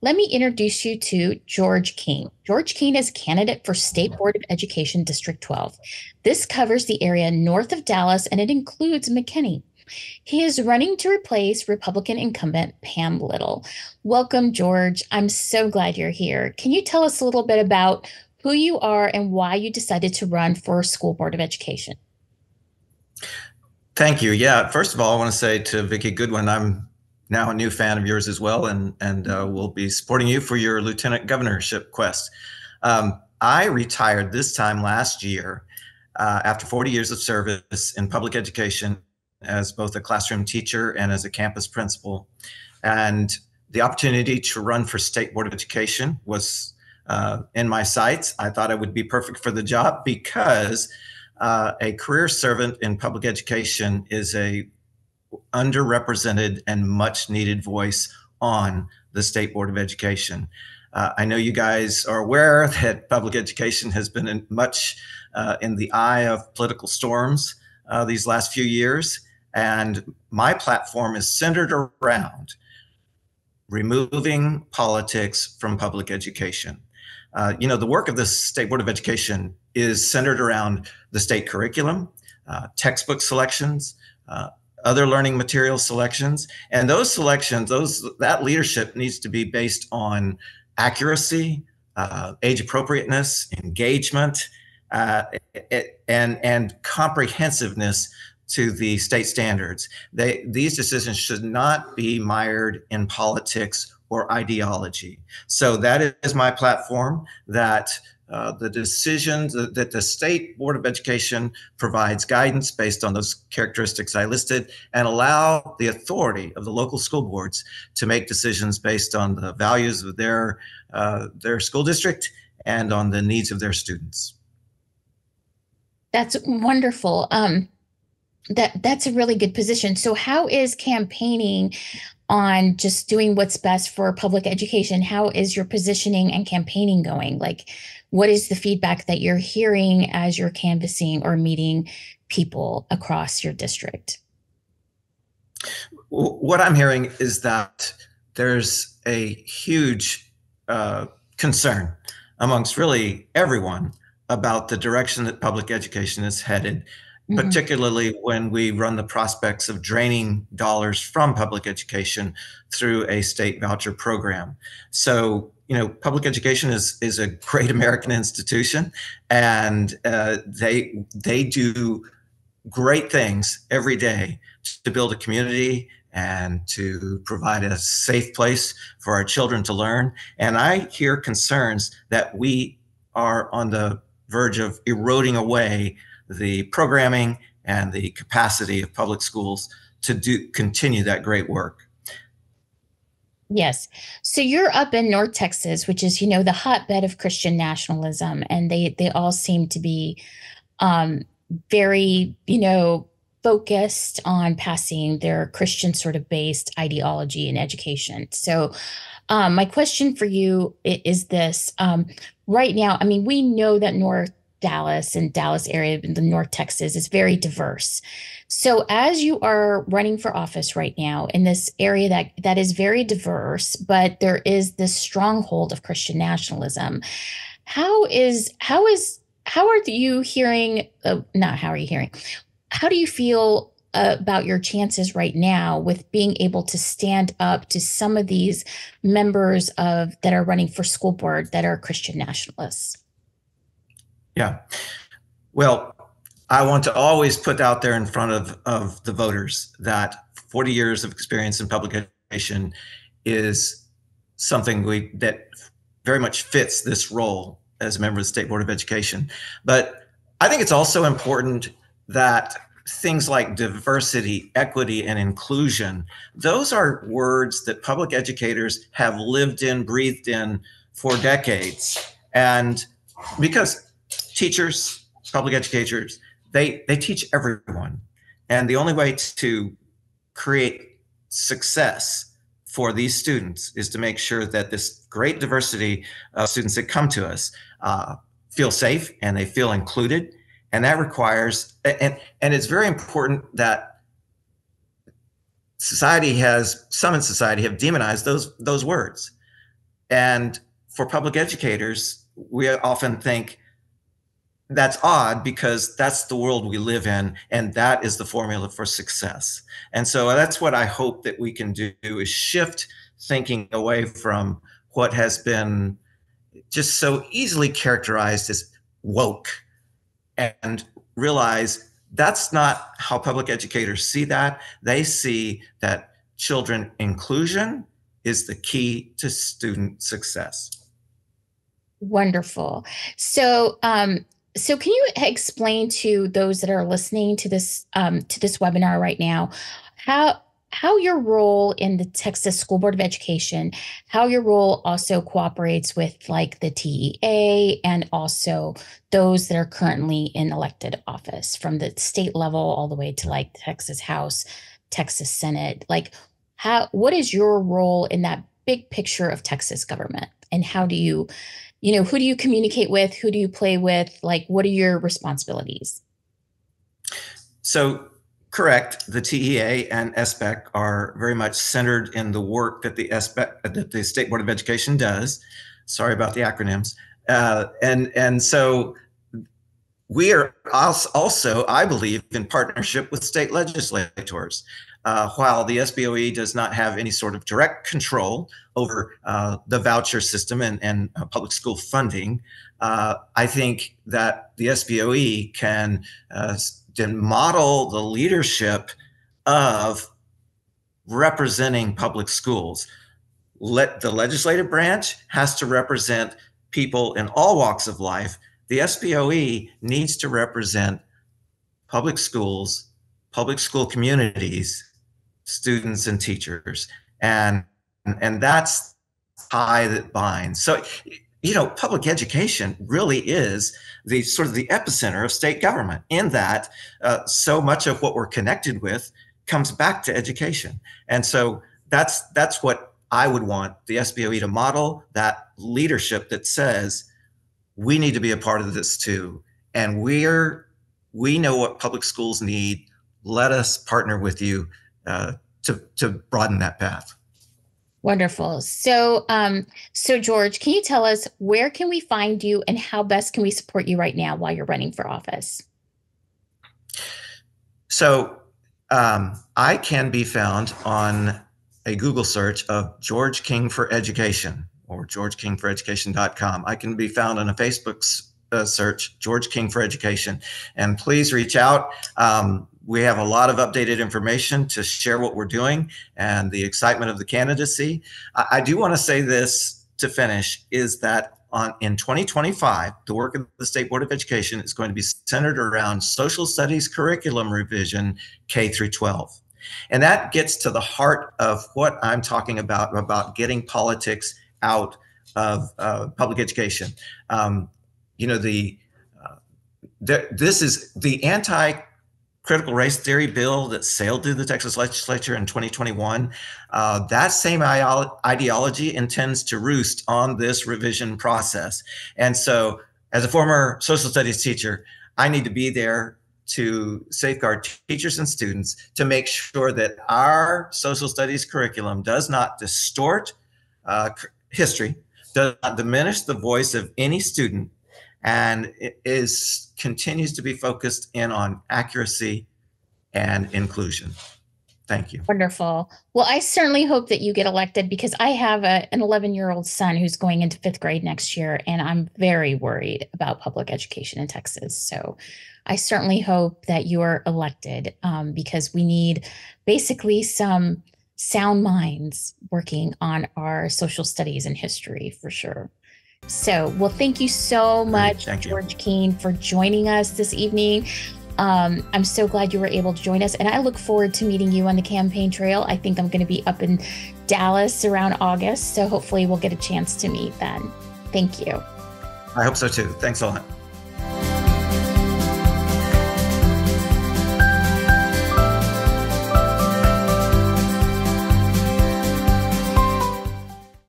Let me introduce you to George King. George King is candidate for State Board of Education District 12. This covers the area north of Dallas and it includes McKinney. He is running to replace Republican incumbent Pam Little. Welcome, George. I'm so glad you're here. Can you tell us a little bit about who you are and why you decided to run for School Board of Education? Thank you. Yeah, first of all, I want to say to Vicki Goodwin, I'm now a new fan of yours as well, and will be supporting you for your lieutenant governorship quest. I retired this time last year after 40 years of service in public education as both a classroom teacher and as a campus principal. And the opportunity to run for State Board of Education was in my sights. I thought I would be perfect for the job because a career servant in public education is a underrepresented and much needed voice on the State Board of Education. I know you guys are aware that public education has been much in the eye of political storms these last few years, and my platform is centered around removing politics from public education. The work of the State Board of Education is centered around the state curriculum, textbook selections, other learning material selections, and those selections, that leadership needs to be based on accuracy, age appropriateness, engagement, and comprehensiveness to the state standards. These decisions should not be mired in politics or ideology. So that is my platform, that the decisions that the State Board of Education provides guidance based on those characteristics I listed and allow the authority of the local school boards to make decisions based on the values of their school district and on the needs of their students. That's wonderful. That's a really good position. So how is campaigning on just doing what's best for public education? How is your positioning and campaigning going? Like, what is the feedback that you're hearing as you're canvassing or meeting people across your district? What I'm hearing is that there's a huge concern amongst really everyone about the direction that public education is headed, particularly when we run the prospects of draining dollars from public education through a state voucher program. So, public education is a great American institution, and they do great things every day to build a community and to provide a safe place for our children to learn. And I hear concerns that we are on the verge of eroding away the programming and the capacity of public schools to continue that great work. Yes. So you're up in North Texas, which is, the hotbed of Christian nationalism, and they all seem to be very, focused on passing their Christian sort of based ideology in education. So my question for you is this. Right now, I mean, we know that North Dallas and Dallas area in the North Texas is very diverse. So as you are running for office right now in this area that is very diverse, but there is this stronghold of Christian nationalism, how are you hearing, not how are you hearing? How do you feel about your chances right now with being able to stand up to some of these members that are running for school board that are Christian nationalists? Yeah. Well, I want to always put out there in front of the voters that 40 years of experience in public education is something that very much fits this role as a member of the State Board of Education. But I think it's also important that things like diversity, equity, and inclusion, those are words that public educators have lived in, breathed in for decades. And because teachers, public educators, they teach everyone. And the only way to create success for these students is to make sure that this great diversity of students that come to us feel safe and they feel included. And that requires, and it's very important that some in society have demonized those words. And for public educators, we often think that's odd because that's the world we live in, and that is the formula for success. And so that's what I hope that we can do, is shift thinking away from what has been just so easily characterized as woke, and realize that's not how public educators see that. They see that children inclusion is the key to student success. Wonderful. So, so can you explain to those that are listening to this webinar right now how your role in the Texas School Board of Education, how your role also cooperates with like the TEA and also those that are currently in elected office from the state level all the way to like Texas House, Texas Senate? Like, what is your role in that big picture of Texas government, and how do you, who do you communicate with? Who do you play with? Like, what are your responsibilities? So, correct. The TEA and SBEC are very much centered in the work that the State Board of Education does. Sorry about the acronyms. And so we are also, I believe, in partnership with state legislators. While the SBOE does not have any sort of direct control over the voucher system and public school funding, I think that the SBOE can model the leadership of representing public schools. The legislative branch has to represent people in all walks of life. The SBOE needs to represent public schools, public school communities, students and teachers, and that's the tie that binds. So, public education really is the sort of the epicenter of state government, in that so much of what we're connected with comes back to education. And so that's what I would want the SBOE to model, that leadership that says we need to be a part of this too, and we know what public schools need. Let us partner with you to broaden that path. Wonderful. So, so George, can you tell us where can we find you and how best can we support you right now while you're running for office? So, I can be found on a Google search of George King for Education or georgekingforeducation.com. I can be found on a Facebook search, George King for Education, and please reach out. We have a lot of updated information to share what we're doing and the excitement of the candidacy. I do want to say this to finish, is that in 2025, the work of the State Board of Education is going to be centered around social studies curriculum revision K through 12. And that gets to the heart of what I'm talking about getting politics out of public education. This is the anti-critical race theory bill that sailed through the Texas legislature in 2021. That same ideology intends to roost on this revision process. And so, as a former social studies teacher, I need to be there to safeguard teachers and students, to make sure that our social studies curriculum does not distort history, does not diminish the voice of any student, and it continues to be focused in on accuracy and inclusion. Thank you. Wonderful. Well, I certainly hope that you get elected, because I have an 11-year-old son who's going into 5th grade next year, and I'm very worried about public education in Texas. So I certainly hope that you're elected, because we need basically some sound minds working on our social studies and history for sure. So, well, thank you so much, George King, for joining us this evening. I'm so glad you were able to join us, and I look forward to meeting you on the campaign trail. I think I'm going to be up in Dallas around August, so hopefully we'll get a chance to meet then. Thank you. I hope so too. Thanks a lot.